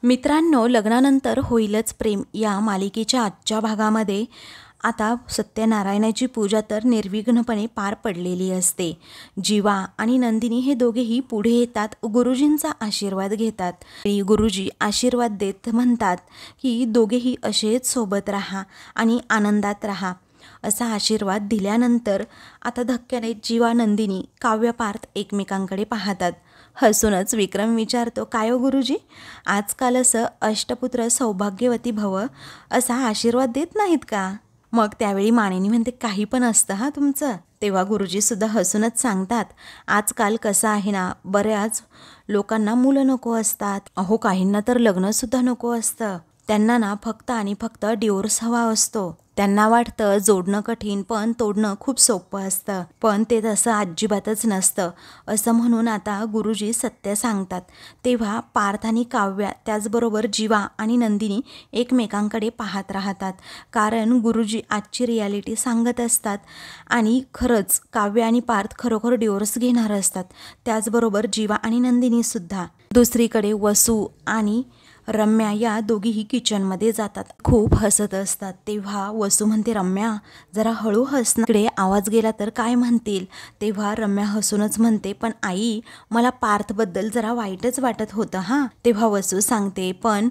मित्रांनो, लग्नानंतर होईलच प्रेम या मालिकेच्या आजच्या भागामध्ये आता सत्यनारायणाची पूजा तर निर्विघ्नपणे पार पडलेली असते। जीवा आणि नंदिनी हे दोघेही पुढे येतात, गुरुजींचा आशीर्वाद घेतात। गुरुजी आशीर्वाद देत म्हणतात की दोघेही असेच सोबत राहा आणि आनंदात राहा। असा आशीर्वाद दिल्यानंतर आता धक्क्याने जीवा, नंदिनी, काव्य, पार्थ एकमेकांकडे पाहतात। हसूनच विक्रम विचारतो, काय हो गुरुजी, आजकाल असं अष्टपुत्र सौभाग्यवती भव असा आशीर्वाद देत नाहीत का? मग त्यावेळी मानिनी म्हणते, काही पण असतं हा तुमचं। तेव्हा गुरुजी सुद्धा हसूनच सांगतात, आजकाल कसं आहे ना, बऱ्याच लोकांना मुलं नको असतात, अहो काहींना तर लग्नसुद्धा नको असतं। त्यांना ना फक्त आणि फक्त डिवोर्स हवा असतो। त्यांना वाटतं जोडणं कठीण पण तोडणं खूप सोपं असतं, पण ते तसं अजिबातच नसतं असं म्हणून आता गुरुजी सत्य सांगतात। तेव्हा पार्थ आणि काव्या त्याचबरोबर जीवा आणि नंदिनी एकमेकांकडे पाहत राहतात, कारण गुरुजी आजची रियालिटी सांगत असतात आणि खरंच काव्या आणि पार्थ खरोखर डिवोर्स घेणार असतात, त्याचबरोबर जीवा आणि नंदिनीसुद्धा। दुसरीकडे वसू आणि रम्या या दोघीही किचनमध्ये जातात, खूप हसत असतात। तेव्हा वसू म्हणते, रम्या जरा हळू हस ना, इकडे आवाज गेला तर काय म्हणतील। तेव्हा रम्या हसूनच म्हणते, पण आई मला पार्थबद्दल जरा वाईटच वाटत होतं हा। तेव्हा वसू सांगते, पण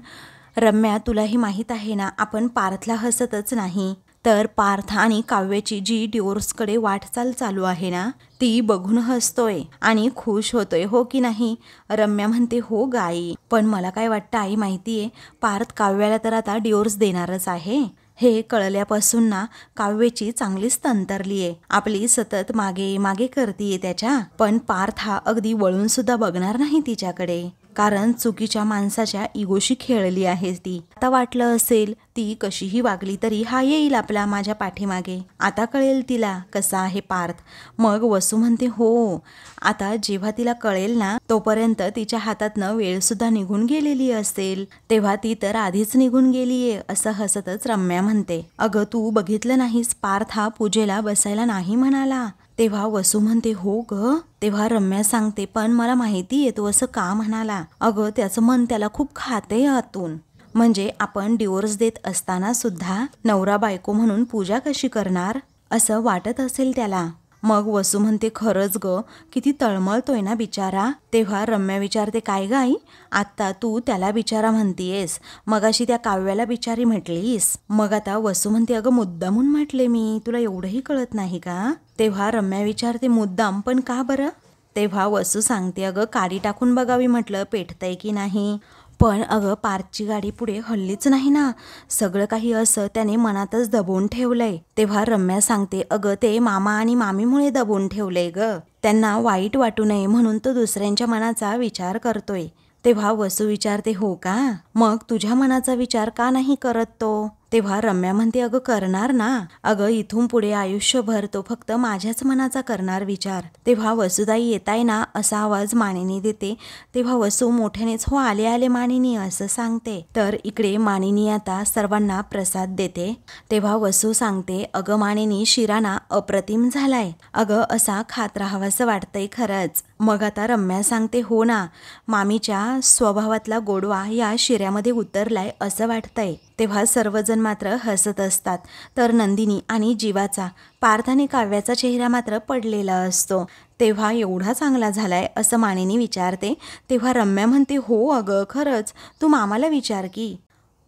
रम्या तुलाही माहीत आहे ना, आपण पार्थला हसतच नाही तर पार्थ आणि काव्याची जी डिवोर्सकडे वाटचाल चालू आहे ना, ती बघून हसतोय आणि खुश होतोय, हो की नाही? रम्या म्हणते, हो गाई, पण मला काय वाटतं आई माहितीये, पार्थ काव्याला तर आता डिवोर्स देणारच आहे। हे कळल्यापासून ना काव्याची चांगलीच तंतरलीये, आपली सतत मागे मागे करतीये त्याच्या, पण पार्थ हा अगदी वळून सुद्धा बघणार नाही तिच्याकडे, कारण चुकीच्या माणसाच्या इगोशी खेळली आहे ती। आता वाटलं असेल ती कशीही वागली तरी हा येईल आपला माझ्या पाठीमागे, आता कळेल तिला कसा आहे पार्थ। मग वसू म्हणते, हो आता जेव्हा तिला कळेल ना तोपर्यंत तिच्या हातातनं वेळ सुद्धा निघून गेलेली असेल, तेव्हा ती तर आधीच निघून गेलीये असं हसतच रम्या म्हणते, अगं तू बघितलं नाहीस, पार्थ हा पूजेला बसायला नाही म्हणाला। तेव्हा वसू म्हणते, हो ग। तेव्हा रम्या सांगते, पण मला माहितीये तो असं का म्हणाला, अगं त्याचं मन त्याला खूप खाते आतून, म्हणजे आपण डिवोर्स देत असताना सुद्धा नवरा बायको म्हणून पूजा कशी करणार असं वाटत असेल त्याला। मग वसू म्हणते, खरंच ग, किती तळमळतोय ना बिचारा। तेव्हा रम्या विचारते, काय ग आई, आता तू त्याला बिचारा म्हणतीयेस, मगाशी त्या काव्याला बिचारी म्हटलीस, मग आता वसू म्हणते, अगं मुद्दामून म्हटले मी, तुला एवढंही कळत नाही का? तेव्हा रम्या विचारते, मुद्दाम, पण का बरं? तेव्हा वसू सांगते, अगं काडी टाकून बघावी म्हटलं पेटतंय की नाही, पण अगं पार्थची गाडी पुढे हल्लीच नाही ना, सगळं काही असं त्याने मनातच दबवून ठेवलंय। तेव्हा रम्या सांगते, अगं ते मामा आणि मामीमुळे दबवून ठेवलंय ग, त्यांना वाईट वाटू नये म्हणून तो दुसऱ्यांच्या मनाचा विचार करतोय। तेव्हा वसू विचारते, हो का, मग तुझ्या मनाचा विचार का नाही करत तो? तेव्हा रम्या म्हणते, अगं करणार ना, अगं इथून पुढे आयुष्यभर तो फक्त माझ्याच मनाचा करणार विचार। तेव्हा वसुताई येताय ना असा आवाज मानिनी देते। तेव्हा वसू मोठ्यानेच, हो आले आले मानिनी असं सांगते। तर इकडे मानिनी आता सर्वांना प्रसाद देते। तेव्हा वसू सांगते, अगं मानिनी शिरा अप्रतिम झालाय, अगं असा खात राहावंसं वाटतंय खरंच। मग आता रम्या सांगते, हो ना, मामीच्या स्वभावातला गोडवा या शिऱ्यामध्ये उतरलाय असं वाटतंय। तेव्हा सर्वजण मात्र हसत असतात, तर नंदिनी आणि जीवाचा, पार्थ आणि काव्याचा चेहरा मात्र पडलेला असतो। तेव्हा एवढा चांगला झालाय असं मानिनी विचारते। तेव्हा रम्या म्हणते, हो अगं खरंच, तू मामाला विचार की।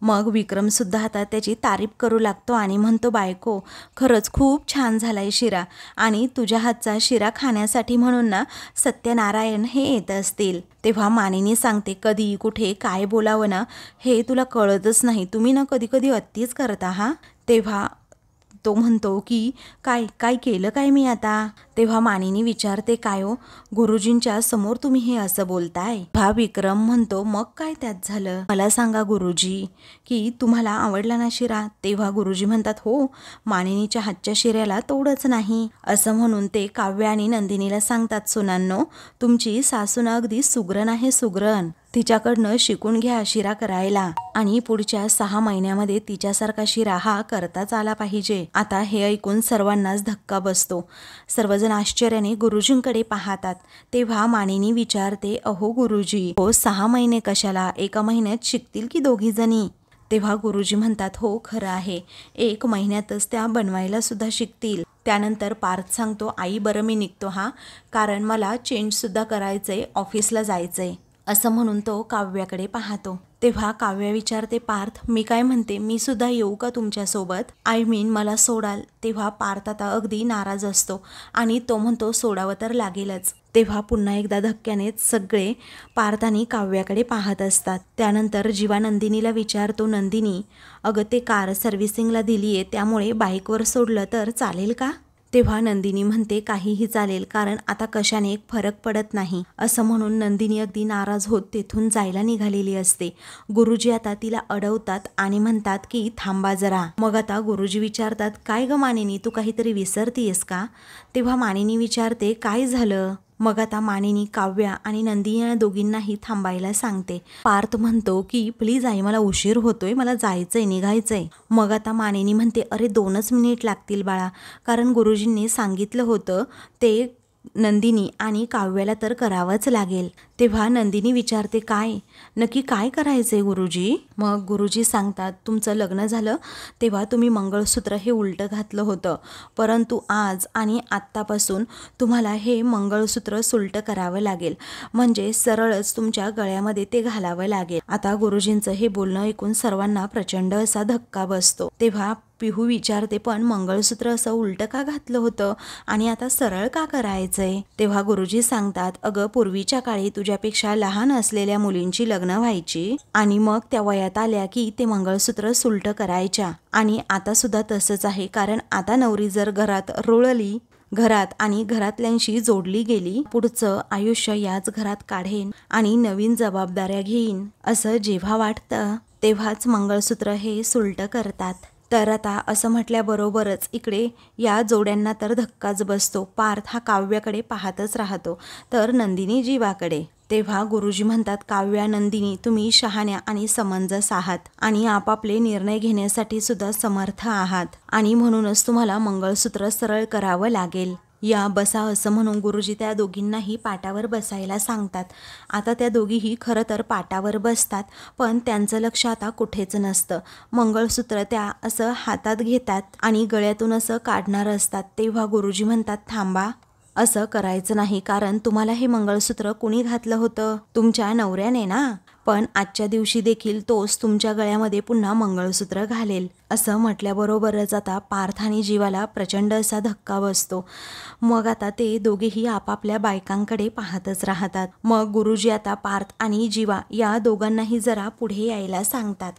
मग विक्रम सुद्धा आता त्याची तारीफ करू लागतो आणि म्हणतो, बायको खरंच खूप छान झालाय शिरा, आणि तुझ्या हातचा शिरा खाण्यासाठी म्हणून ना सत्यनारायण हे येत असतील। तेव्हा मानिनी सांगते, कधी कुठे काय बोलावं ना हे तुला कळतच नाही, तुम्ही ना कधी कधी अत्तीच करता हा। तेव्हा तो म्हणतो की काय काय केलं काय मी आता? तेव्हा मानिनी विचारते, काय हो गुरुजींच्या समोर तुम्ही हे असं बोलताय? हा विक्रम म्हणतो, मग काय त्यात झालं, मला सांगा गुरुजी की तुम्हाला आवडला ना शिरा? तेव्हा गुरुजी म्हणतात, हो मानिनीच्या हातच्या शिऱ्याला तोडच नाही असं म्हणून ते काव्य आणि नंदिनीला सांगतात, सुनांनो तुमची सासून अगदी सुगरण आहे, सुगरण, तिच्याकडनं शिकून घ्या शिरा करायला, आणि पुढच्या 6 महिन्यामध्ये तिच्यासारखा शिरा हा करताच आला पाहिजे। आता हे ऐकून सर्वांनाच धक्का बसतो, सर्वजण सर्वजण आश्चर्याने गुरुजींकडे पाहतात. तेव्हा मानिनी विचारते, अहो गुरुजी, हो 6 महिने कशाला, 1 महिन्यात शिकतील की दोघी जणी? तेव्हा गुरुजी म्हणतात, हो खरं आहे, 1 महिन्यातच त्या बनवायला सुद्धा शिकतील. त्यानंतर पार्थ सांगतो, आई बरं मी निघतो हा, कारण मला चेंजसुद्धा करायचंय, ऑफिसला जायचंय. असं म्हणून तो काव्याकडे पाहतो. तेव्हा काव्या विचारते, पार्थ मी काय म्हणते, मी सुद्धा येऊ का तुमच्यासोबत? आय मीन मला सोडाल? तेव्हा पार्थ आता अगदी नाराज असतो आणि तो म्हणतो सोडावं तर लागेलच. तेव्हा पुन्हा एकदा धक्क्यानेच सगळे पार्थ आणि काव्याकडे पाहत असतात. त्यानंतर जीवा नंदिनीला विचारतो, नंदिनी अगं ते कार सर्व्हिसिंगला दिली आहे, त्यामुळे बाईकवर सोडलं तर चालेल का? तेव्हा नंदिनी म्हणते, काहीही चालेल, कारण आता कशाने एक फरक पडत नाही. असं म्हणून नंदिनी अगदी नाराज होत तेथून जायला निघालेली असते. गुरुजी आता तिला अडवतात आणि म्हणतात की थांबा जरा. मग आता गुरुजी विचारतात, काय ग मानिनी, तू काहीतरी विसरतीयस का? तेव्हा मानिनी विचारते, काय झालं? मग आता मानिनी काव्या आणि नंदिनी या दोघींनाही थांबायला सांगते. पार्थ म्हणतो की प्लीज आई मला उशीर होतोय, मला जायचंय, निघायचंय. मग आता मानिनी म्हणते, अरे 2च मिनिट लागतील बाळा, कारण गुरुजींनी सांगितलं होतं ते नंदिनी आणि काव्याला तर करावंच लागेल. तेव्हा नंदिनी विचारते, काय नक्की काय करायचंय गुरुजी? मग गुरुजी सांगतात, तुमचं लग्न झालं तेव्हा तुम्ही मंगळसूत्र हे उलटं घातलं होतं, परंतु आज आणि आत्तापासून तुम्हाला हे मंगळसूत्र सुलटं करावं लागेल, म्हणजे सरळच तुमच्या गळ्यामध्ये ते घालावं लागेल. आता गुरुजींचं हे बोलणं ऐकून सर्वांना प्रचंड असा धक्का बसतो. तेव्हा पिहू विचारते, पण मंगळसूत्र असं उलटं का घातलं होतं आणि आता सरळ का करायचंय? तेव्हा गुरुजी सांगतात, अगं पूर्वीच्या काळी तुझ्यापेक्षा लहान असलेल्या मुलींची लग्न व्हायची आणि मग त्या वयात आल्या की ते मंगळसूत्र सुलटं करायच्या, आणि आता सुद्धा तसंच आहे, कारण आता नवरी जर घरात रुळली, घरात आणि घरातल्यांशी जोडली गेली, पुढचं आयुष्य याच घरात काढेन आणि नवीन जबाबदाऱ्या घेईन असं जेव्हा वाटतं तेव्हाच मंगळसूत्र हे सुलटं करतात. तर आता असं म्हटल्याबरोबरच इकडे या जोड्यांना तर धक्काच बसतो. पार्थ हा काव्याकडे पाहतच राहतो, तर नंदिनी जीवाकडे. तेव्हा गुरुजी म्हणतात, काव्या नंदिनी तुम्ही शहाण्या आणि समंजस आहात आणि आपापले निर्णय घेण्यासाठी सुद्धा समर्थ आहात, आणि म्हणूनच तुम्हाला मंगळसूत्र सरळ करावं लागेल. या बसा असं म्हणून गुरुजी त्या दोघींनाही पाटावर बसायला सांगतात. आता त्या दोघीही खरं तर पाटावर बसतात, पण त्यांचं लक्ष आता कुठेच नसतं. मंगळसूत्र त्या असं हातात घेतात आणि गळ्यातून असं काढणार असतात. तेव्हा गुरुजी म्हणतात, थांबा, असं करायचं नाही, कारण तुम्हाला हे मंगळसूत्र कुणी घातलं होतं? तुमच्या नवऱ्याने ना, पण आजच्या दिवशी देखील तोच तुमच्या गळ्यामध्ये पुन्हा मंगळसूत्र घालेल. असं म्हटल्याबरोबरच आता पार्थ आणि जीवाला प्रचंड असा धक्का बसतो. मग आता ते दोघेही आपापल्या बायकांकडे पाहतच राहतात. मग गुरुजी आता पार्थ आणि जीवा या दोघांनाही जरा पुढे यायला सांगतात.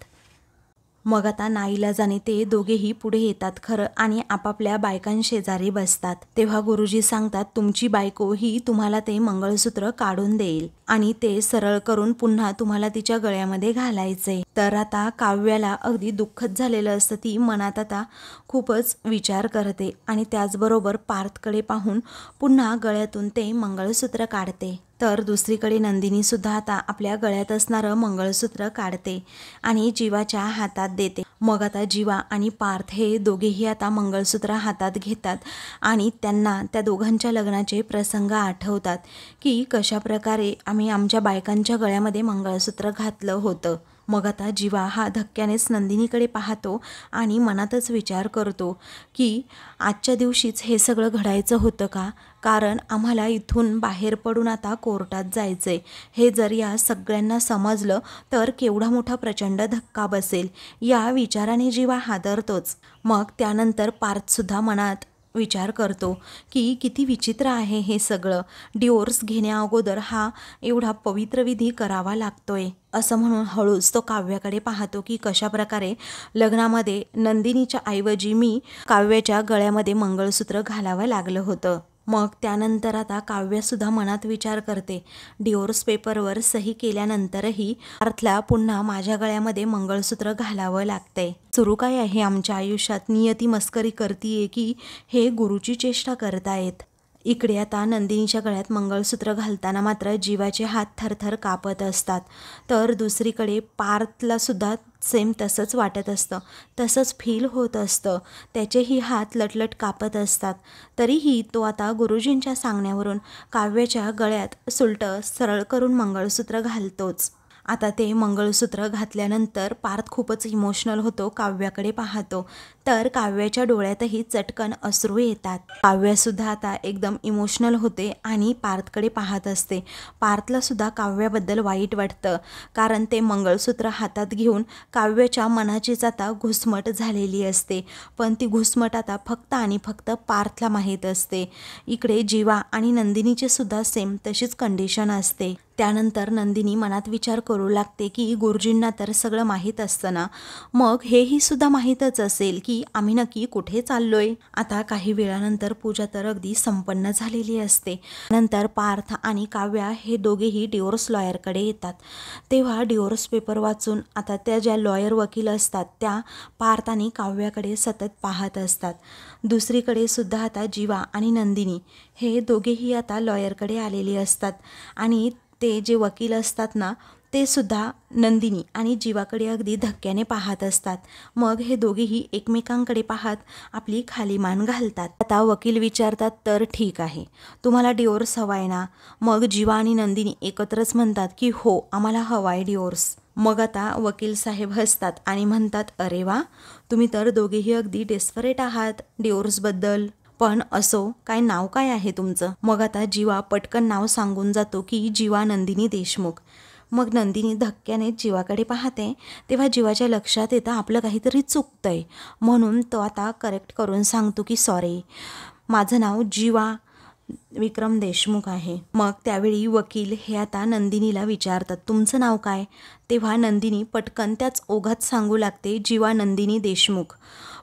मग आता नाईलाजाने ते दोघेही पुढे येतात खरं, आणि आपापल्या बायकांशेजारी बसतात. तेव्हा गुरुजी सांगतात, तुमची बायको ही तुम्हाला ते मंगळसूत्र काढून देईल आणि ते सरळ करून पुन्हा तुम्हाला तिच्या गळ्यामध्ये घालायचे. तर आता काव्याला अगदी दुःखच झालेलं असतं. ती मनात आता खूपच विचार करते आणि त्याचबरोबर पार्थकडे पाहून पुन्हा गळ्यातून ते मंगळसूत्र काढते. तर दुसरीकडे नंदिनी सुद्धा आता आपल्या गळ्यात असणारं मंगळसूत्र काढते आणि जीवाच्या हातात देते. मग आता जीवा आणि पार्थ हे दोघेही आता मंगळसूत्र हातात घेतात आणि त्यांना त्या दोघांच्या लग्नाचे प्रसंग आठवतात की कशा प्रकारे आम्ही आमच्या बायकांच्या गळ्यामध्ये मंगळसूत्र घातलं होतं. मग आता जीवा हा धक्क्यानेच नंदिनीकडे पाहतो आणि मनातच विचार करतो की आजच्या दिवशीच हे सगळं घडायचं होतं का? कारण आम्हाला इथून बाहेर पडून आता कोर्टात जायचंय. हे जर या सगळ्यांना समजलं तर केवढा मोठा प्रचंड धक्का बसेल. या विचाराने जीवा हादरतोच. मग त्यानंतर पार्थसुद्धा मनात विचार करतो की किती विचित्र आहे हे सगळं. डिवोर्स घेण्याअगोदर हा एवढा पवित्र विधी करावा लागतोय. असं म्हणून हळूच तो काव्याकडे पाहतो की कशा प्रकारे लग्नामध्ये नंदिनीच्या ऐवजी मी काव्याच्या गळ्यामध्ये मंगळसूत्र घालावं लागलं होतं. मग त्यानंतर आता काव्यासुद्धा मनात विचार करते, डिवोर्स पेपरवर सही केल्यानंतरही पार्थला पुन्हा माझ्या गळ्यामध्ये मंगळसूत्र घालावं लागतंय. सुरू काय आहे आमच्या आयुष्यात? नियती मस्करी करतीये की हे गुरुची चेष्टा करतायत? इकडे आता नंदिनीच्या गळ्यात मंगळसूत्र घालताना मात्र जीवाचे हात थरथर कापत असतात. तर दुसरीकडे पार्थला सुद्धा सेम तसंच वाटत असतं, तसंच फील होत असतं. त्याचेही हात लटलट कापत असतात. तरीही तो आता गुरुजींच्या सांगण्यावरून काव्याच्या गळ्यात सुलटं सरळ करून मंगळसूत्र घालतोच. आता ते मंगळसूत्र घातल्यानंतर पार्थ खूपच इमोशनल होतो, काव्याकडे पाहतो. तर काव्याच्या डोळ्यातही चटकन अश्रू येतात. काव्यासुद्धा आता एकदम इमोशनल होते आणि पार्थकडे पाहत असते. पार्थला सुद्धा काव्याबद्दल वाईट वाटतं, कारण ते मंगळसूत्र हातात घेऊन काव्याच्या मनाचीच आता घुसमट झालेली असते. पण ती घुसमट आता फक्त आणि फक्त पार्थला माहीत असते. इकडे जीवा आणि नंदिनीची सुद्धा सेम तशीच कंडिशन असते. त्यानंतर नंदिनी मनात विचार करू लागते की गुरुजींना तर सगळं माहीत असतं ना, मग हेही सुद्धा माहीतच असेल की आम्ही नक्की कुठे चाललोय. आता काही वेळानंतर पूजा तर अगदी संपन्न झालेली असते. नंतर पार्थ आणि काव्या हे दोघेही डिवोर्स लॉयरकडे येतात. तेव्हा डिवोर्स पेपर वाचून आता त्या ज्या लॉयर वकील असतात त्या पार्थ आणि काव्याकडे सतत पाहत असतात. दुसरीकडे सुद्धा आता जीवा आणि नंदिनी हे दोघेही आता लॉयरकडे आलेले असतात आणि ते जे वकील असतात ना, ते सुद्धा नंदिनी आणि जीवाकडे अगदी धक्क्याने पाहत असतात. मग हे दोघेही एकमेकांकडे पाहत आपली खाली मान घालतात. आता वकील विचारतात, तर ठीक आहे, तुम्हाला डिवोर्स हवा आहे ना? मग जीवा आणि नंदिनी एकत्रच म्हणतात की हो, आम्हाला हवा आहे डिवोर्स. मग आता वकील साहेब हसतात आणि म्हणतात, अरे वा, तुम्ही तर दोघेही अगदी डेस्परेट आहात डिवोर्सबद्दल. पण असो, काय नाव काय आहे तुमचं? मग आता जीवा पटकन नाव सांगून जातो की जीवा नंदिनी देशमुख. मग नंदिनी धक्क्याने जीवाकडे पाहते. तेव्हा जीवाच्या लक्षात येतं आपलं काहीतरी चुकतंय, म्हणून तो आता करेक्ट करून सांगतो की सॉरी, माझं नाव जीवा विक्रम देशमुख आहे. मग त्यावेळी वकील हे आता नंदिनीला विचारतात, तुमचं नाव काय? तेव्हा नंदिनी पटकन त्याच ओघात सांगू लागते, जीवा नंदिनी देशमुख.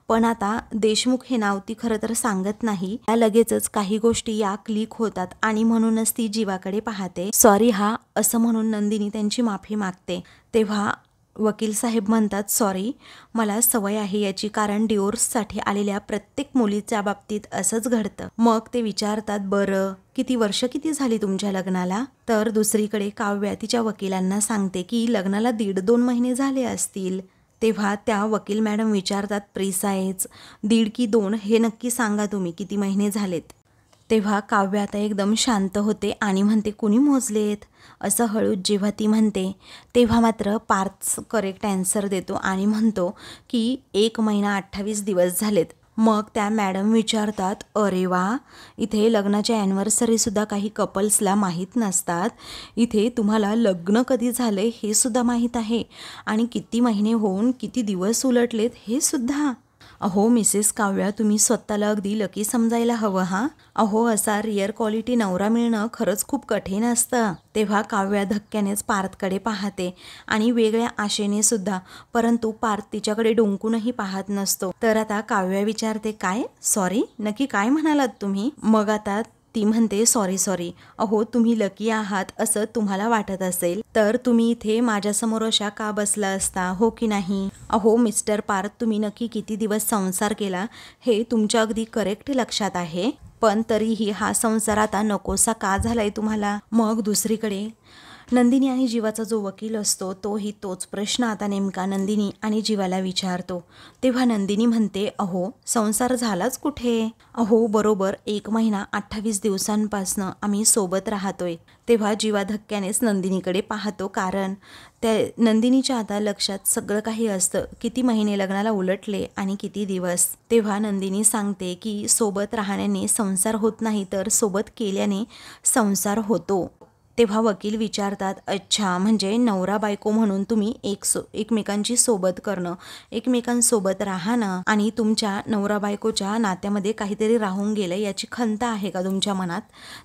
पण आता देशमुख हे नाव ती खरं तर सांगत नाही. त्या लगेचच काही गोष्टी या क्लिक होतात आणि म्हणूनच ती जीवाकडे पाहते. सॉरी हा, असं म्हणून नंदिनी त्यांची माफी मागते. तेव्हा वकील साहेब म्हणतात, सॉरी, मला सवय आहे याची, कारण डिवोर्ससाठी आलेल्या प्रत्येक मुलीच्या बाबतीत असंच घडतं. मग ते विचारतात, बरं किती वर्ष किती झाली तुमच्या लग्नाला? तर दुसरीकडे काव्या तिच्या वकिलांना सांगते की लग्नाला 1.5-2 महिने झाले असतील. तेव्हा त्या वकील मॅडम विचारतात, प्रिसाईज 1.5 की 2 हे नक्की सांगा तुम्ही, किती महिने झालेत? तेव्हा काव्या आता एकदम शांत होते आणि म्हणते, कुणी मोजलेत? असं हळूच जेव्हा ती म्हणते तेव्हा मात्र पार्थ करेक्ट ॲन्सर देतो आणि म्हणतो की 1 महिना 28 दिवस झालेत. मग त्या मॅडम विचारतात, अरे वा, इथे लग्नाच्या ॲनिव्हर्सरीसुद्धा काही कपल्सला माहीत नसतात. इथे तुम्हाला लग्न कधी झालं हे सुद्धा माहीत आहे आणि किती महिने होऊन किती दिवस उलटलेत हे सुद्धा. अहो मिसेस काव्या, तुम्ही स्वतःला अगदी लकी समजायला हवं हा. अहो असा रिअर क्वालिटी नवरा मिळणं खरंच खूप कठीण असतं. तेव्हा काव्या धक्क्यानेच पार्थकडे पाहते आणि वेगळ्या आशेने सुद्धा, परंतु पार्थ तिच्याकडे डोंकूनही पाहत नसतो. तर आता काव्या विचारते, काय सॉरी, नक्की काय म्हणालात तुम्ही? मग आता ती म्हणते, सॉरी, अहो तुम्ही लकी आहात असं तुम्हाला वाटत असेल तर तुम्ही इथे माझ्यासमोर अशा का बसला असता, हो की नाही? अहो मिस्टर पार्थ, तुम्ही नक्की किती दिवस संसार केला हे तुमच्या अगदी करेक्ट लक्षात आहे, पण तरीही हा संसार आता नकोसा का झालाय तुम्हाला? मग दुसरीकडे नंदिनी आणि जीवाचा जो वकील असतो तोही तोच प्रश्न आता नेमका नंदिनी आणि जीवाला विचारतो. तेव्हा नंदिनी म्हणते, अहो संसार झालाच कुठे? अहो बरोबर 1 महिना 28 दिवसांपासनं आम्ही सोबत राहतोय. तेव्हा जीवा धक्क्यानेच नंदिनीकडे पाहतो, कारण त्या नंदिनीच्या आता लक्षात सगळं काही असतं, किती महिने लग्नाला उलटले आणि किती दिवस. तेव्हा नंदिनी सांगते की सोबत राहण्याने संसार होत नाही, तर सोबत केल्याने संसार होतो. तेव्हा वकील विचारतात, अच्छा, म्हणजे नवरा बायको म्हणून तुम्ही एकमेकांची सोबत करणं, एकमेकांसोबत राहणं आणि तुमच्या नवरा बायकोच्या नात्यामध्ये काहीतरी राहून गेलं याची खंत आहे का तुमच्या मनात?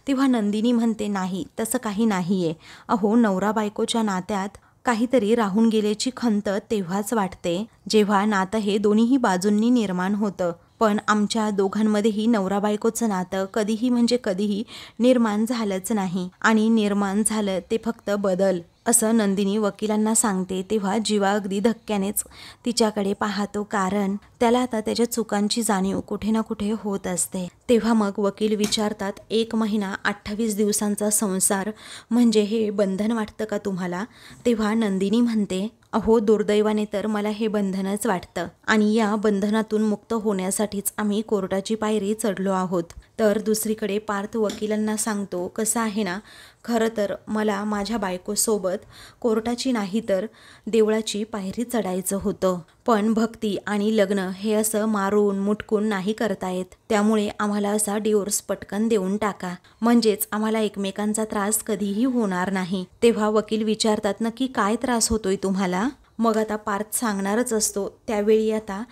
तेव्हा नंदिनी म्हणते, नाही, तसं काही नाही आहे. अहो नवरा बायकोच्या नात्यात काहीतरी राहून गेल्याची खंत तेव्हाच वाटते जेव्हा नातं हे दोन्हीही बाजूंनी निर्माण होतं. पण आमच्या दोघांमध्येही नवरा बायकोचं नातं कधीही निर्माण झालंच नाही आणि निर्माण झालं ते फक्त बदल. असं नंदिनी वकिलांना सांगते तेव्हा जीवा अगदी धक्क्यानेच तिच्याकडे पाहतो, कारण त्याला आता त्याच्या चुकांची जाणीव कुठे ना कुठे होत असते. तेव्हा मग वकील विचारतात, 1 महिना 28 दिवसांचा संसार म्हणजे हे बंधन वाटतं का तुम्हाला? तेव्हा नंदिनी म्हणते, अहो दुर्दैवाने तर मला हे बंधनच वाटतं आणि या बंधनातून मुक्त होण्यासाठीच आम्ही कोर्टाची पायरी चढलो आहोत. तर दुसरीकडे पार्थ वकिलांना सांगतो, कसं आहे ना, खरं तर मला माझ्या बायकोसोबत कोर्टाची नाही तर देवळाची पायरी चढायचं होतं, पण भक्ती आणि लग्न हे असं मारून मुटकून नाही करता येत. त्यामुळे आम्हाला असा डिवोर्स पटकन देऊन टाका, म्हणजेच आम्हाला एकमेकांचा त्रास कधीही होणार नाही. तेव्हा वकील विचारतात, नक्की काय त्रास होतोय तुम्हाला? मग आता पार्थ सांगणारच असतो. त्यावेळी आता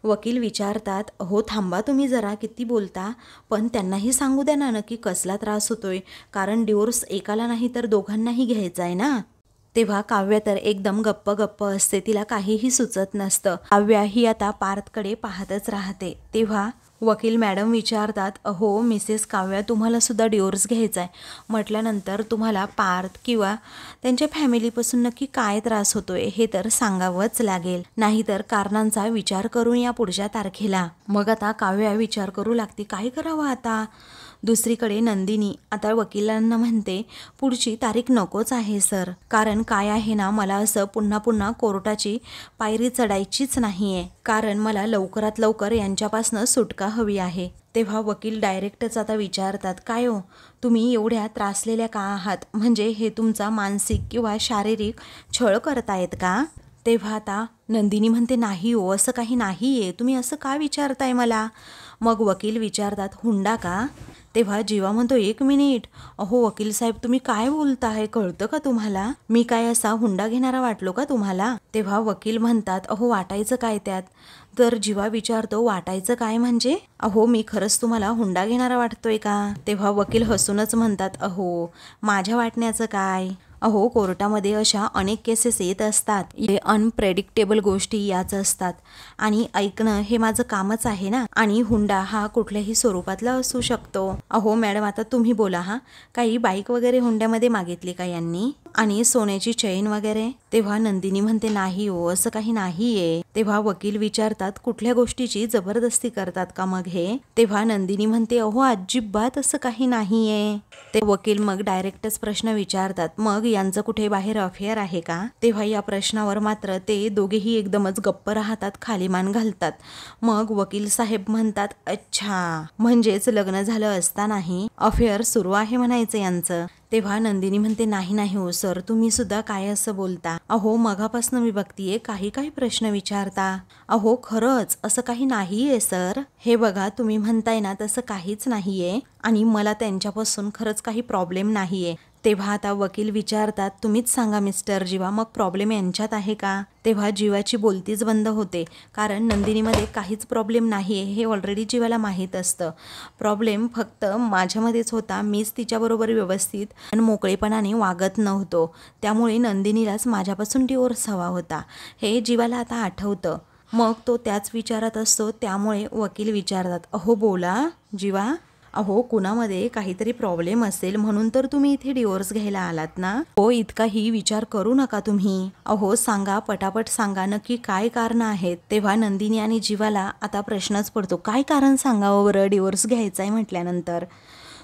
वकील विचारतात, हो थांबा तुम्ही जरा, किती बोलता, पण त्यांनाही सांगू द्या ना नक्की कसला त्रास होतोय, कारण डिवोर्स एकाला नाही तर दोघांनाही घ्यायचा आहे ना. तेव्हा काव्या तर एकदम गप्प असते, तिला काहीही सुचत नसतं. काव्या ही आता पार्थकडे पाहतच राहते. तेव्हा वकील मॅडम विचारतात, अहो मिसेस काव्या, तुम्हाला सुद्धा डिवोर्स घ्यायचा आहे म्हटल्यानंतर तुम्हाला पार्थ किंवा त्यांच्या फॅमिलीपासून नक्की काय त्रास होतोय हे तर सांगावंच लागेल, नाहीतर कारणांचा विचार करून या पुढच्या तारखेला. मग आता काव्या विचार करू लागते, काय करावं आता. दुसरीकडे नंदिनी आता वकिलांना म्हणते, पुढची तारीख नकोच आहे सर, कारण काय आहे ना, मला असं पुन्हा पुन्हा कोर्टाची पायरी चढायचीच नाहीये, कारण मला लवकरात लवकर यांच्यापासनं सुटका हवी आहे. तेव्हा वकील डायरेक्टच आता विचारतात, काय हो तुम्ही एवढ्या त्रासलेल्या का आहात, म्हणजे हे तुमचा मानसिक किंवा शारीरिक छळ करतायत का? तेव्हा आता नंदिनी म्हणते, नाही हो असं काही नाही आहे, तुम्ही असं का विचारताय मला? मग वकील विचारतात, हुंडा का? तेव्हा जीवा म्हणतो, 1 मिनिट, अहो वकील साहेब तुम्ही काय बोलताय, कळतं का तुम्हाला? मी काय असा हुंडा घेणारा वाटलो का तुम्हाला? तेव्हा वकील म्हणतात, अहो वाटायचं काय त्यात? तर जीवा विचारतो, वाटायचं काय म्हणजे? अहो मी खरंच तुम्हाला हुंडा घेणारा वाटतोय का? तेव्हा वकील हसूनच म्हणतात, अहो माझ्या वाटण्याचं काय? अहो कोर्टामध्ये अशा अनेक केसेस येत असतात, हे अनप्रेडिक्टेबल गोष्टी याच असतात आणि ऐकणं हे माझं कामच आहे ना, आणि हुंडा हा कुठल्याही स्वरूपातला असू शकतो. अहो मॅडम आता तुम्ही बोला, हा काही बाईक वगैरे हुंड्यामध्ये मागितली का यांनी, आणि सोन्याची चैन वगैरे? तेव्हा नंदिनी म्हणते, नाही हो असं काही नाहीये. तेव्हा वकील विचारतात, कुठल्या गोष्टीची जबरदस्ती करतात का मग हे? तेव्हा नंदिनी म्हणते, अहो अजिबात असं काही नाहीये. ते वकील मग डायरेक्टच प्रश्न विचारतात, मग यांचं कुठे बाहेर अफेअर आहे का? तेव्हा या प्रश्नावर मात्र ते दोघेही एकदमच गप्प राहतात, खाली मान घालतात. मग वकील साहेब म्हणतात, अच्छा म्हणजेच लग्न झालं असतानाही अफेअर सुरू आहे म्हणायचं यांचं. तेव्हा नंदिनी म्हणते, नाही हो सर, तुम्ही सुद्धा काय असं बोलता? अहो मगापासून मी बघतीये काही प्रश्न विचारता. अहो खरंच असं काही नाहीये सर, हे बघा तुम्ही म्हणताय ना तसं काहीच नाहीये आणि मला त्यांच्यापासून खरंच काही प्रॉब्लेम नाहीये. तेव्हा आता वकील विचारतात, तुम्हीच सांगा मिस्टर जीवा, मग प्रॉब्लेम यांच्यात आहे का? तेव्हा जीवाची बोलतीच बंद होते, कारण नंदिनीमध्ये काहीच प्रॉब्लेम नाही आहे हे ऑलरेडी जीवाला माहीत असतं. प्रॉब्लेम फक्त माझ्यामध्येच होता, मीच तिच्याबरोबर व्यवस्थित आणि मोकळेपणाने वागत नव्हतो, त्यामुळे नंदिनीलाच माझ्यापासून डिवोर्स हवा होता हे जीवाला आता आठवतं. मग तो त्याच विचारात असतो. त्यामुळे वकील विचारतात, अहो बोला जीवा, अहो कुणामध्ये काहीतरी प्रॉब्लेम असेल म्हणून तर तुम्ही इथे डिवोर्स घ्यायला आलात ना? हो इतकाही विचार करू नका तुम्ही. अहो सांगा, पटापट सांगा नक्की काय कारण आहेत? तेव्हा नंदिनी आणि जीवाला आता प्रश्नच पडतो, काय कारण सांगावं बरं डिवोर्स घ्यायचा आहे म्हटल्यानंतर.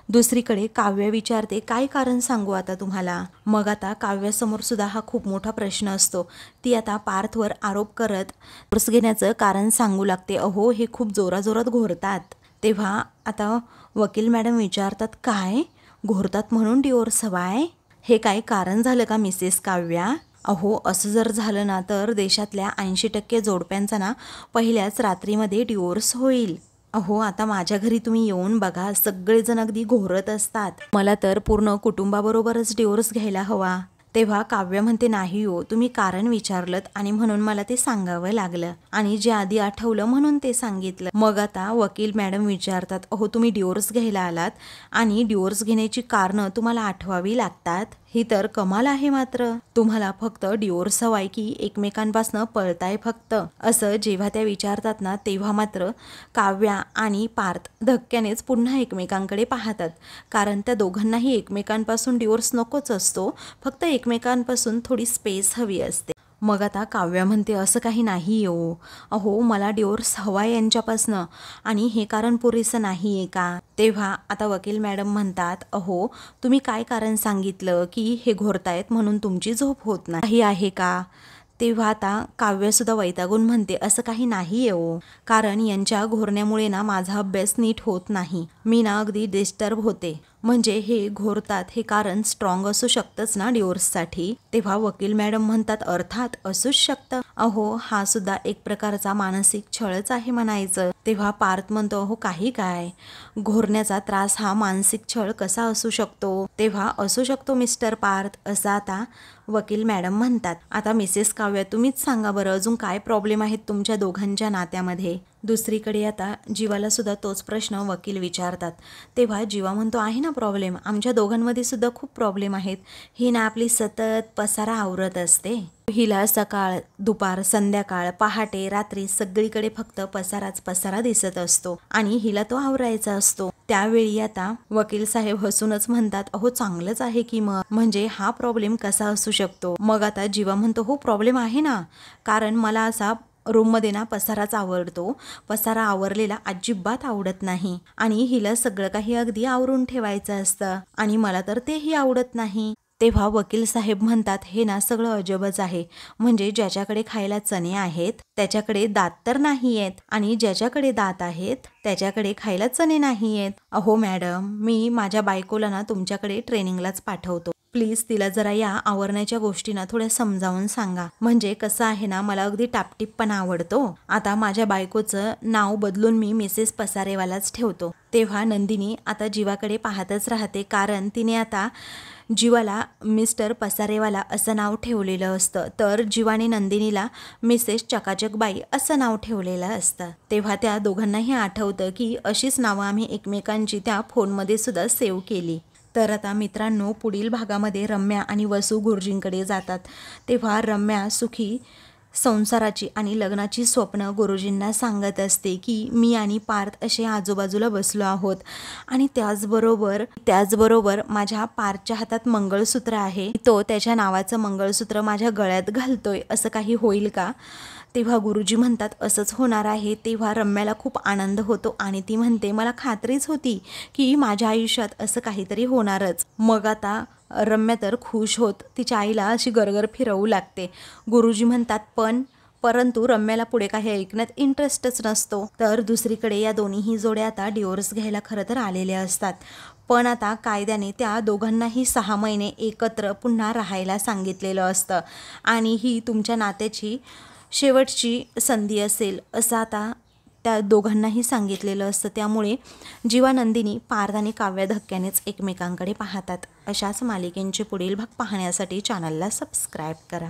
दुसरीकडे काव्य विचारते, काय कारण सांगू आता तुम्हाला? मग आता काव्यासमोर सुद्धा हा खूप मोठा प्रश्न असतो. ती आता पार्थवर आरोप करत डिवोर्स घेण्याचं कारण सांगू लागते. अहो हे खूप जोराजोरात घोरतात. तेव्हा आता वकील मॅडम विचारतात, काय घोरतात म्हणून डिवोर्स हवाय? हे काय कारण झालं का मिसेस काव्या? अहो असं जर झालं ना तर देशातल्या 80% जोडप्यांचा ना पहिल्याच रात्रीमध्ये डिवोर्स होईल. अहो आता माझ्या घरी तुम्ही येऊन बघा, सगळेजण अगदी घोरत असतात. मला तर पूर्ण कुटुंबाबरोबरच डिवोर्स घ्यायला हवा. तेव्हा काव्य म्हणते, नाही हो तुम्ही कारण विचारलत आणि म्हणून मला ते सांगावं लागलं आणि जे आधी आठवलं म्हणून ते सांगितलं. मग आता वकील मॅडम विचारतात, अहो तुम्ही डिवोर्स घ्यायला आलात आणि डिवोर्स घेण्याची कारणं तुम्हाला आठवावी लागतात? ही तर कमाल आहे. मात्र तुम्हाला फक्त डिवोर्स हवाय की एकमेकांपासनं पळताय फक्त? असं जेव्हा त्या विचारतात ना तेव्हा मात्र काव्या आणि पार्थ धक्क्यानेच पुन्हा एकमेकांकडे पाहतात, कारण त्या दोघांनाही एकमेकांपासून डिवोर्स नकोच असतो, फक्त एकमेकांपासून थोडी स्पेस हवी असते. मग आता काव्या म्हणते असं काही नाही हो, अहो मला डिवोर्स हवा आहे यांच्यापासनं आणि हे कारण पुरेसं नाही आहे का. तेव्हा आता वकील मॅडम म्हणतात अहो तुम्ही काय कारण सांगितलं की हे घोरतायत म्हणून तुमची झोप होत नाही आहे का. तेव्हा आता काव्यसुद्धा वैतागून म्हणते असं काही नाही हो, कारण यांच्या घोरण्यामुळे ना माझा अभ्यास नीट होत नाही, मी ना अगदी डिस्टर्ब होते. म्हणजे हे घोरतात हे कारण स्ट्रॉंग असू शकतंच ना डिवोर्ससाठी. तेव्हा वकील मॅडम म्हणतात अर्थात असूच शकतं, अहो हा सुद्धा एक प्रकारचा मानसिक छळच आहे म्हणायचं. तेव्हा पार्थ म्हणतो अहो काही काय, घोरण्याचा त्रास हा मानसिक छळ कसा असू शकतो. तेव्हा असू शकतो मिस्टर पार्थ असं आता वकील मॅडम म्हणतात. आता मिसेस काव्या तुम्हीच सांगा बरं अजून काय प्रॉब्लेम आहेत तुमच्या दोघांच्या नात्यामध्ये. दुसरीकडे आता जीवाला सुद्धा तोच प्रश्न वकील विचारतात. तेव्हा जीवा म्हणतो आहे ना प्रॉब्लेम, आमच्या दोघांमध्ये सुद्धा खूप प्रॉब्लेम आहेत. ही ना आपली सतत पसारा आवरत असते, हिला सकाळ दुपार संध्याकाळ पहाटे रात्री सगळीकडे फक्त पसाराच पसारा दिसत असतो आणि हिला तो आवरायचा असतो. त्यावेळी आता वकील साहेब हसूनच म्हणतात अहो चांगलंच आहे की मग, म्हणजे हा प्रॉब्लेम कसा असू शकतो. मग आता जीवा म्हणतो हो प्रॉब्लेम आहे ना, कारण मला असा रूममध्ये ना पसाराच आवडतो, पसारा आवरलेला अजिबात आवडत नाही आणि हिला सगळं काही अगदी आवरून ठेवायचं असतं आणि मला तर तेही आवडत नाही. तेव्हा वकील साहेब म्हणतात हे ना सगळं अजबच आहे, म्हणजे ज्याच्याकडे खायला चणे आहेत त्याच्याकडे दात तर नाही आहेत आणि ज्याच्याकडे दात आहेत त्याच्याकडे खायला चणे नाही आहेत. अहो मॅडम मी माझ्या बायकोला ना तुमच्याकडे ट्रेनिंगलाच पाठवतो, प्लीज तिला जरा या आवरण्याच्या गोष्टींना थोड्या समजावून सांगा. म्हणजे कसं आहे ना मला अगदी टापटीपपणा आवडतो. आता माझ्या बायकोचं नाव बदलून मी मिसेस पसारेवालाच ठेवतो. तेव्हा नंदिनी आता जीवाकडे पाहतच राहते, कारण तिने आता जीवाला मिस्टर पसारेवाला असं नाव ठेवलेलं असतं, तर जीवाने नंदिनीला मिसेस चकाचकबाई असं नाव ठेवलेलं असतं. तेव्हा त्या दोघांनाही आठवतं की अशीच नावं आम्ही एकमेकांची त्या फोनमध्ये सुद्धा सेव्ह केली. तर आता मित्रांनो पुढील भागामध्ये रम्या आणि वसू गुरुजींकडे जातात. तेव्हा रम्या सुखी संसाराची आणि लग्नाची स्वप्न गुरुजींना सांगत असते की मी आणि पार्थ असे आजूबाजूला बसलो आहोत आणि त्याचबरोबर माझ्या पार्थच्या हातात मंगळसूत्र आहे, तो त्याच्या नावाचं मंगळसूत्र माझ्या गळ्यात घालतोय, असं काही होईल का. तेव्हा गुरुजी म्हणतात असंच होणार आहे. तेव्हा रम्याला खूप आनंद होतो आणि ती म्हणते मला खात्रीच होती की माझ्या आयुष्यात असं काहीतरी होणारच. मग आता रम्या तर खुश होत तिच्या आईला अशी गरगर फिरवू लागते. गुरुजी म्हणतात परंतु रम्याला पुढे काही ऐकण्यात इंटरेस्टच नसतो. तर दुसरीकडे या दोन्हीही जोड्या आता डिवोर्स घ्यायला खरं तर आलेल्या असतात, पण आता कायद्याने त्या दोघांनाही 6 महिने एकत्र पुन्हा राहायला सांगितलेलं असतं आणि ही तुमच्या नात्याची शेवटची संधी असेल असं आता त्या दोघांनाही सांगितलेलं असतं. त्यामुळे जीवा नंदिनी पार्थ आणि काव्या धक्क्यानेच एकमेकांकडे पाहतात. अशाच मालिकेंचे पुढील भाग पाहण्यासाठी चॅनलला सबस्क्राईब करा.